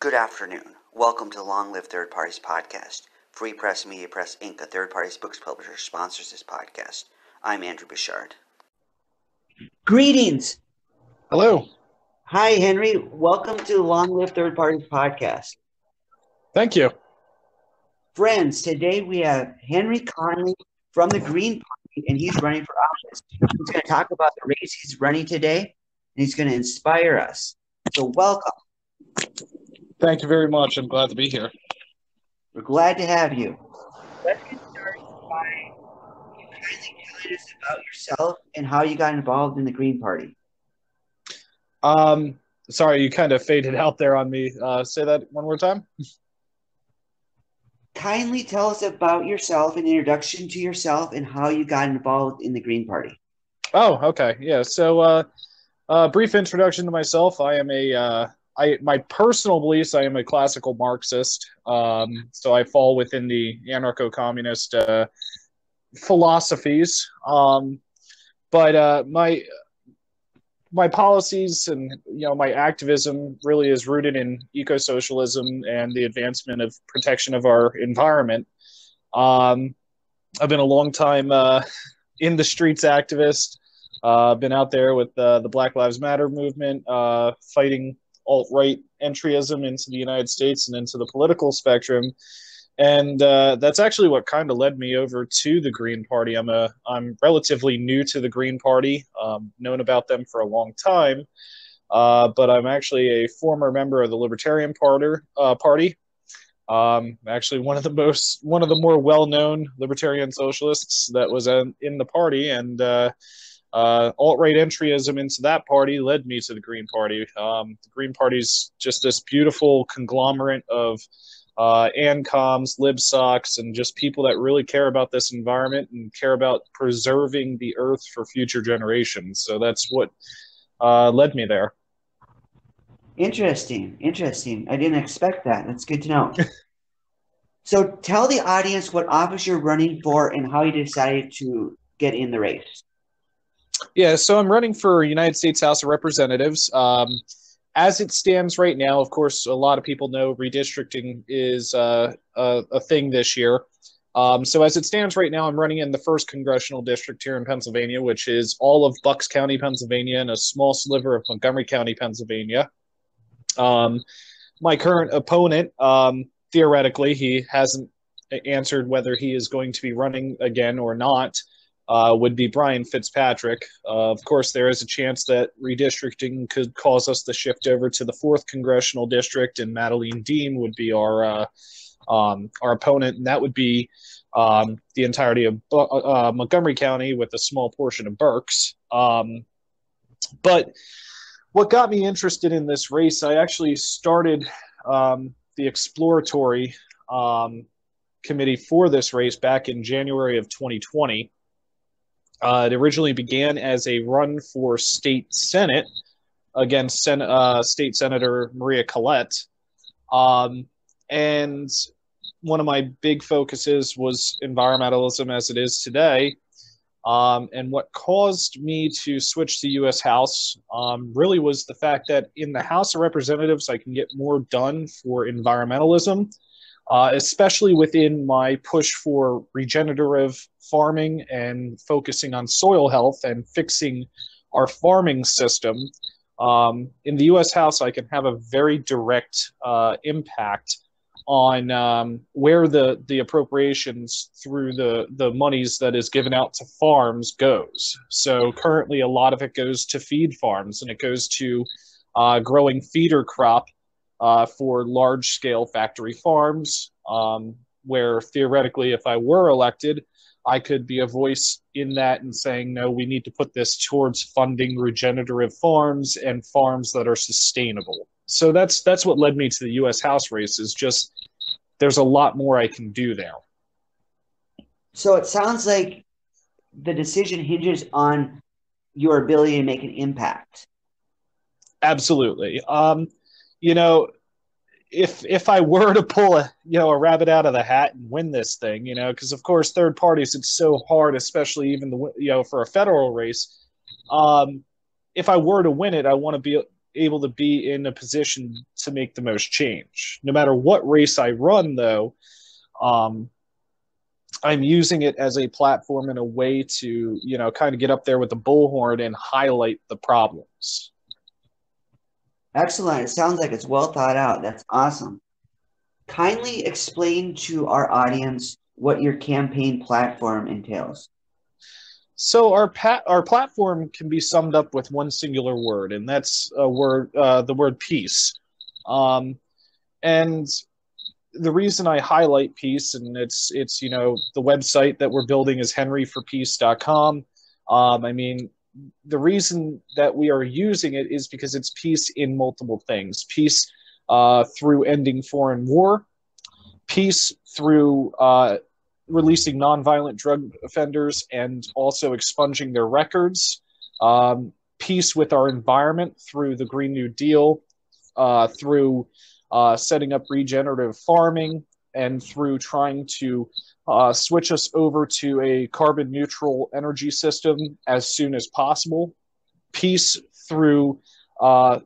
Good afternoon. Welcome to the Long Live Third Parties podcast. Free Press Media Press Inc., a third parties books publisher, sponsors this podcast. I'm Andrew Bouchard. Greetings. Hello. Hi, Henry. Welcome to the Long Live Third Parties podcast. Thank you. Friends, today we have Henry Conoly from the Green Party, and he's running for office. He's going to talk about the race he's running today, and he's going to inspire us. So welcome. Thank you very much. I'm glad to be here. We're glad to have you. Let's get started by you kindly telling us about yourself and how you got involved in the Green Party. Sorry, you kind of faded out there on me. Say that one more time. Kindly tell us about yourself, an introduction to yourself, and how you got involved in the Green Party. Oh, okay. Yeah. So, brief introduction to myself. I am my personal beliefs, I am a classical Marxist. So I fall within the anarcho-communist philosophies. But my policies and my activism really is rooted in eco-socialism and the advancement of protection of our environment. I've been a long time in the streets activist. Been out there with the Black Lives Matter movement, fighting alt-right entryism into the United States and into the political spectrum. And that's actually what kind of led me over to the Green Party. I'm relatively new to the Green Party, known about them for a long time, but I'm actually a former member of the Libertarian Party. Actually one of the more well-known libertarian socialists that was in the party, and alt-right entryism into that party led me to the Green Party. The Green Party's just this beautiful conglomerate of ANCOMs, LibSocs, and just people that really care about this environment and care about preserving the earth for future generations. So that's what led me there. Interesting. I didn't expect that. That's good to know. So tell the audience what office you're running for and how you decided to get in the race. Yeah, so I'm running for United States House of Representatives. As it stands right now, of course, a lot of people know redistricting is a thing this year. So as it stands right now, I'm running in the 1st Congressional District here in Pennsylvania, which is all of Bucks County, Pennsylvania, and a small sliver of Montgomery County, Pennsylvania. My current opponent, theoretically, he hasn't answered whether he is going to be running again or not, would be Brian Fitzpatrick. Of course, there is a chance that redistricting could cause us to shift over to the 4th Congressional District, and Madeline Dean would be our opponent, and that would be the entirety of Montgomery County with a small portion of Berks. But what got me interested in this race, I actually started the exploratory committee for this race back in January of 2020. It originally began as a run for state senate against State Senator Maria Collette. And one of my big focuses was environmentalism as it is today. And what caused me to switch to U.S. House really was the fact that in the House of Representatives, I can get more done for environmentalism, especially within my push for regenerative farming and focusing on soil health and fixing our farming system. In the U.S. House, I can have a very direct impact on where the appropriations through the monies that is given out to farms goes. So currently a lot of it goes to feed farms, and it goes to growing feeder crop for large-scale factory farms, where theoretically, if I were elected, I could be a voice in that and saying, no, we need to put this towards funding regenerative farms and farms that are sustainable. So that's what led me to the U.S. House race, is just there's a lot more I can do there. So it sounds like the decision hinges on your ability to make an impact. Absolutely. If I were to pull a rabbit out of the hat and win this thing, because of course third parties, it's so hard, especially even for a federal race. If I were to win it, I want to be able to be in a position to make the most change. No matter what race I run, though, I'm using it as a platform in a way to, kind of get up there with the bullhorn and highlight the problems. Excellent. It sounds like it's well thought out. That's awesome. Kindly explain to our audience what your campaign platform entails. So our platform can be summed up with one singular word, and that's the word peace. And the reason I highlight peace, and it's the website that we're building is henryforpeace.com. I mean, the reason that we are using it is because it's peace in multiple things. Peace through ending foreign war, peace through releasing nonviolent drug offenders and also expunging their records, peace with our environment through the Green New Deal, through setting up regenerative farming, and through trying to switch us over to a carbon neutral energy system as soon as possible. Peace through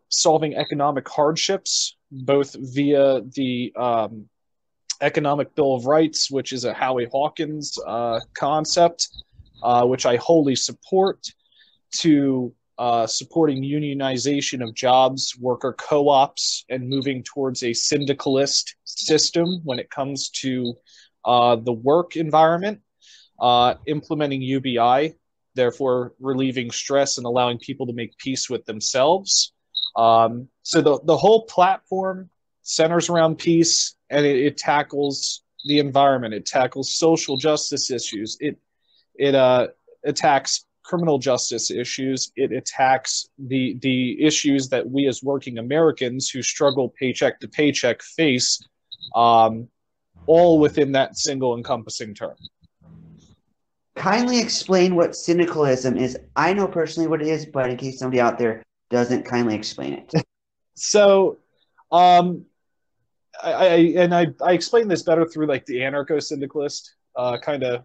solving economic hardships, both via the Economic Bill of Rights, which is a Howie Hawkins concept, which I wholly support, to supporting unionization of jobs, worker co-ops, and moving towards a syndicalist system when it comes to the work environment, implementing UBI, therefore relieving stress and allowing people to make peace with themselves. So the whole platform centers around peace, and it tackles the environment. It tackles social justice issues. It attacks criminal justice issues. It attacks the issues that we as working Americans who struggle paycheck to paycheck face, all within that single encompassing term. Kindly explain what cynicalism is. I know personally what it is, but in case somebody out there doesn't, kindly explain it. So, I explain this better through like the anarcho-syndicalist kind of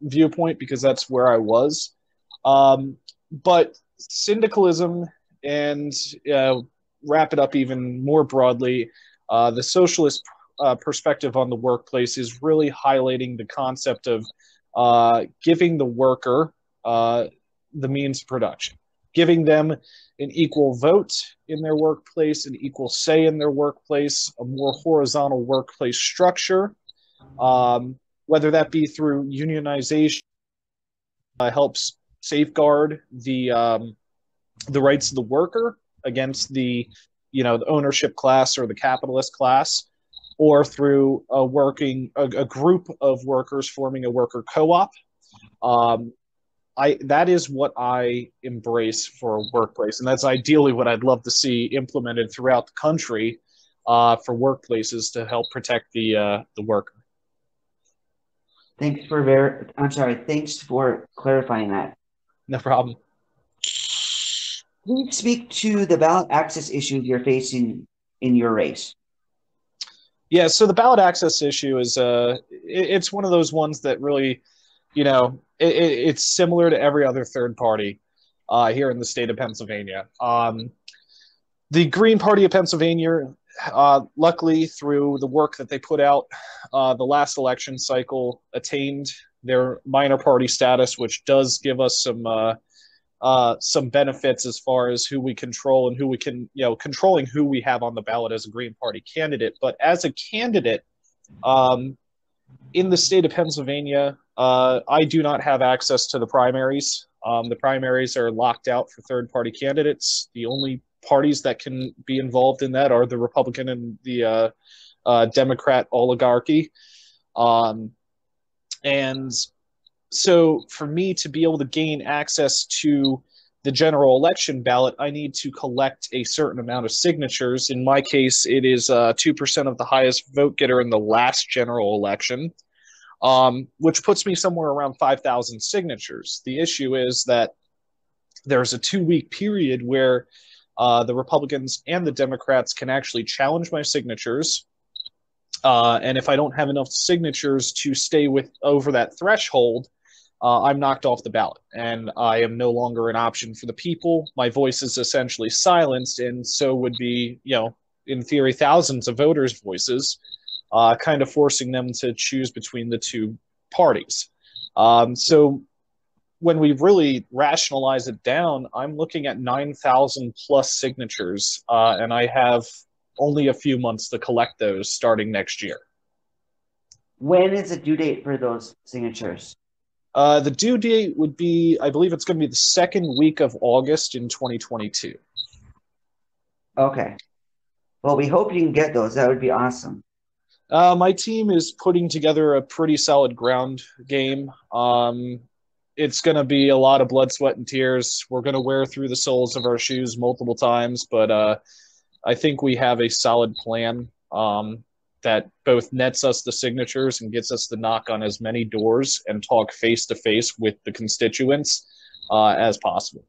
viewpoint, because that's where I was. But syndicalism, and wrap it up even more broadly, the socialist perspective on the workplace is really highlighting the concept of giving the worker the means of production, giving them an equal vote in their workplace, an equal say in their workplace, a more horizontal workplace structure, whether that be through unionization, helps safeguard the rights of the worker against the the ownership class or the capitalist class, or through a group of workers forming a worker co-op. That is what I embrace for a workplace, and that's ideally what I'd love to see implemented throughout the country for workplaces to help protect the worker. Thanks for clarifying that. No problem. Please speak to the ballot access issues you're facing in your race. Yeah, so the ballot access issue is it's one of those ones that really, it's similar to every other third party here in the state of Pennsylvania. The Green Party of Pennsylvania, luckily through the work that they put out the last election cycle, attained their minor party status, which does give us some benefits as far as who we control and who we can, controlling who we have on the ballot as a Green Party candidate. But as a candidate in the state of Pennsylvania, I do not have access to the primaries. The primaries are locked out for third-party candidates. The only parties that can be involved in that are the Republican and the Democrat oligarchy. And so for me to be able to gain access to the general election ballot, I need to collect a certain amount of signatures. In my case, it is 2% of the highest vote getter in the last general election, which puts me somewhere around 5,000 signatures. The issue is that there's a 2-week period where the Republicans and the Democrats can actually challenge my signatures. And if I don't have enough signatures to stay over that threshold, I'm knocked off the ballot, and I am no longer an option for the people. My voice is essentially silenced, and so would be, in theory, thousands of voters' voices, kind of forcing them to choose between the two parties. So when we really rationalize it down, I'm looking at 9,000 plus signatures, and I have only a few months to collect those starting next year. When is the due date for those signatures? The due date would be, I believe it's going to be the second week of August in 2022. Okay. Well, we hope you can get those. That would be awesome. My team is putting together a pretty solid ground game. It's going to be a lot of blood, sweat, and tears. We're going to wear through the soles of our shoes multiple times, but I think we have a solid plan that both nets us the signatures and gets us to knock on as many doors and talk face-to-face with the constituents as possible.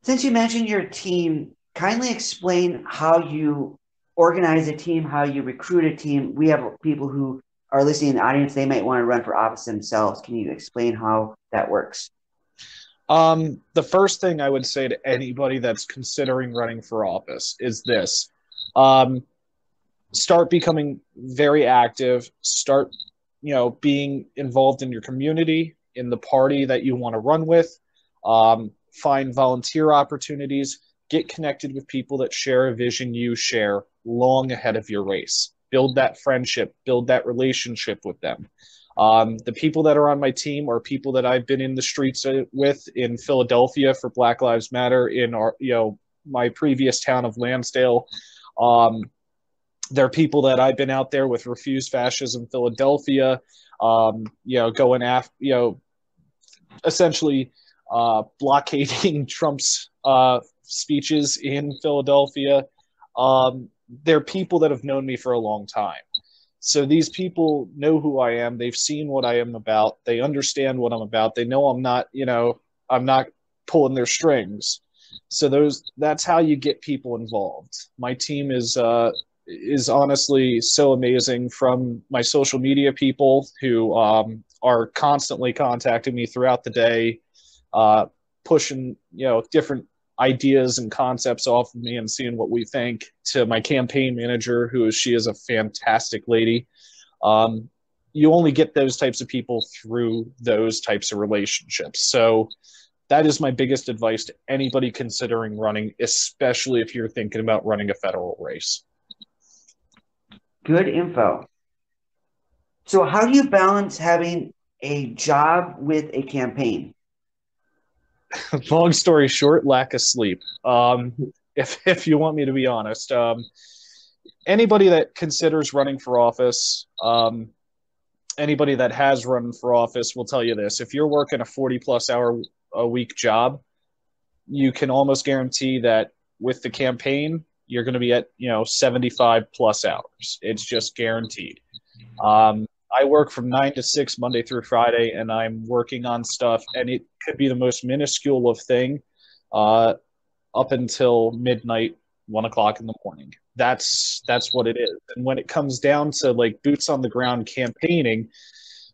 Since you mentioned your team, kindly explain how you organize a team, how you recruit a team. We have people who are listening in the audience, they might want to run for office themselves. Can you explain how that works? The first thing I would say to anybody that's considering running for office is this. Start becoming very active. Start, being involved in your community, in the party that you want to run with. Find volunteer opportunities. Get connected with people that share a vision you share long ahead of your race. Build that friendship, build that relationship with them. The people that are on my team are people that I've been in the streets with in Philadelphia for Black Lives Matter, in our, my previous town of Lansdale. They're people that I've been out there with Refuse Fascism Philadelphia, going after, essentially blockading Trump's speeches in Philadelphia. They're people that have known me for a long time. So these people know who I am. They've seen what I am about. They understand what I'm about. They know I'm not pulling their strings. So that's how you get people involved. My team is honestly so amazing, from my social media people who are constantly contacting me throughout the day, pushing, different ideas and concepts off of me and seeing what we think, to my campaign manager, she is a fantastic lady. You only get those types of people through those types of relationships. So that is my biggest advice to anybody considering running, especially if you're thinking about running a federal race. Good info. So how do you balance having a job with a campaign? Long story short, lack of sleep. If you want me to be honest, anybody that considers running for office, anybody that has run for office will tell you this: if you're working a 40-plus hour a week job, you can almost guarantee that with the campaign, you're going to be at 75 plus hours. It's just guaranteed. I work from 9 to 6 Monday through Friday, and I'm working on stuff, and it could be the most minuscule of thing up until midnight, 1 o'clock in the morning. That's what it is. And when it comes down to like boots on the ground campaigning,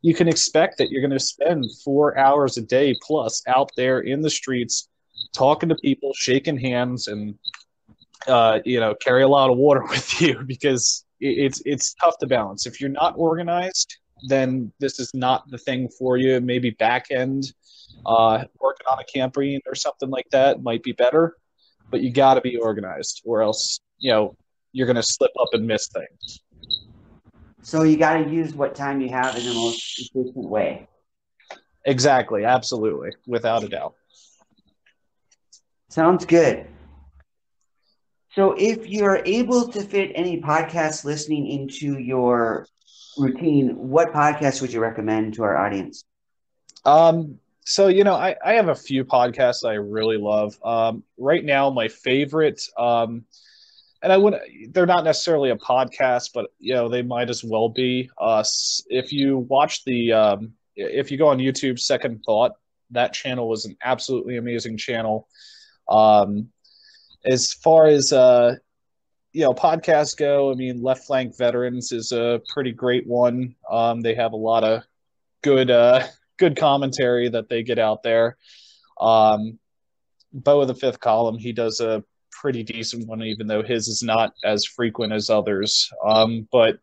you can expect that you're going to spend 4 hours a day plus out there in the streets, talking to people, shaking hands, and carry a lot of water with you, because it's tough to balance. If you're not organized, then this is not the thing for you. Maybe back end, working on a campaign or something like that might be better, but you got to be organized, or else you're going to slip up and miss things. So you got to use what time you have in the most efficient way. Exactly, absolutely, without a doubt. Sounds good. So if you're able to fit any podcast listening into your routine, what podcast would you recommend to our audience? So, I have a few podcasts I really love. Right now, my favorite, and they're not necessarily a podcast, but, they might as well be. If you watch if you go on YouTube, Second Thought, that channel is an absolutely amazing channel. As far as, podcasts go, Left Flank Veterans is a pretty great one. They have a lot of good commentary that they get out there. Beau of the Fifth Column, he does a pretty decent one, even though his is not as frequent as others. But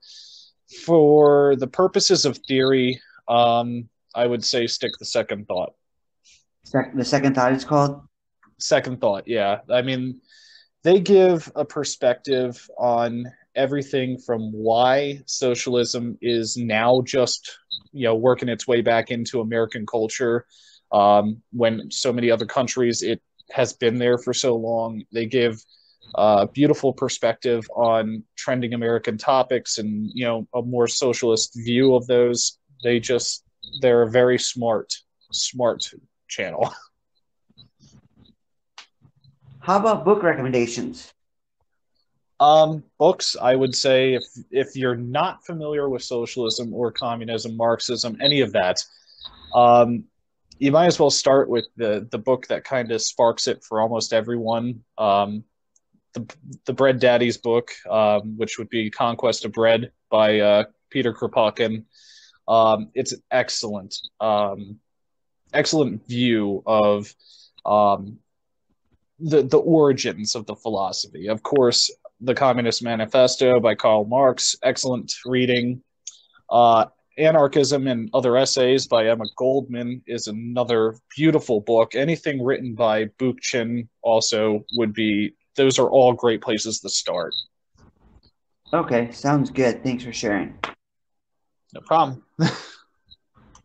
for the purposes of theory, I would say stick the Second Thought. The Second Thought it's called? Second Thought, yeah. I mean, they give a perspective on everything from why socialism is now just, working its way back into American culture, when so many other countries it has been there for so long. They give a beautiful perspective on trending American topics and, a more socialist view of those. They're a very smart channel. How about book recommendations? Books, I would say, if you're not familiar with socialism or communism, Marxism, any of that, you might as well start with the book that kind of sparks it for almost everyone. The Bread Daddy's book, which would be Conquest of Bread by Peter Kropotkin. It's excellent view of the origins of the philosophy. Of course, the Communist Manifesto by Karl Marx, excellent reading. Anarchism and Other Essays by Emma Goldman is another beautiful book. Anything written by Bookchin also those are all great places to start. Okay, sounds good. Thanks for sharing. No problem.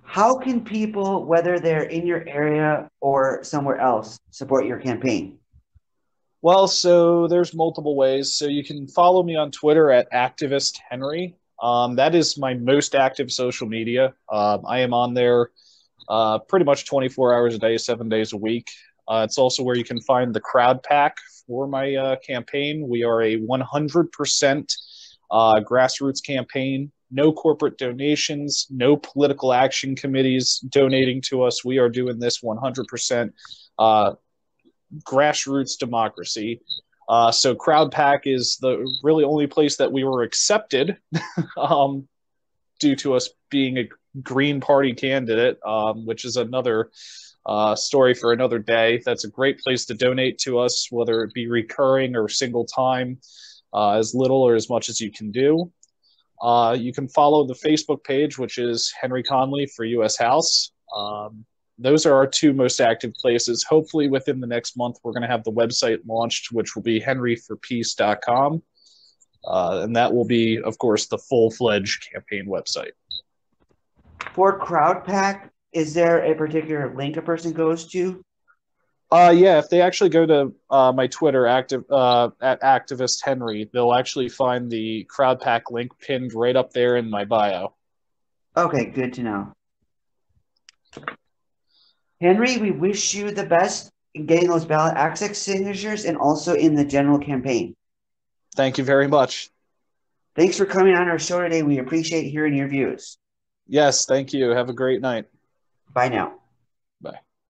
How can people, whether they're in your area or somewhere else, support your campaign? Well, so there's multiple ways. So you can follow me on Twitter at Activist Henry. That is my most active social media. I am on there pretty much 24 hours a day, 7 days a week. It's also where you can find the crowd pack for my campaign. We are a 100% grassroots campaign. No corporate donations, no political action committees donating to us. We are doing this 100% grassroots democracy. So CrowdPack is the really only place that we were accepted due to us being a Green Party candidate, which is another story for another day. That's a great place to donate to us, whether it be recurring or single time, as little or as much as you can do. You can follow the Facebook page, which is Henry Conoly for U.S. House. Those are our two most active places. Hopefully within the next month, we're going to have the website launched, which will be henryforpeace.com. And that will be, of course, the full-fledged campaign website. For CrowdPack, is there a particular link a person goes to? Yeah, if they actually go to my Twitter, at Activist Henry, they'll actually find the CrowdPack link pinned right up there in my bio. Okay, good to know. Henry, we wish you the best in getting those ballot access signatures and also in the general campaign. Thank you very much. Thanks for coming on our show today. We appreciate hearing your views. Yes, thank you. Have a great night. Bye now.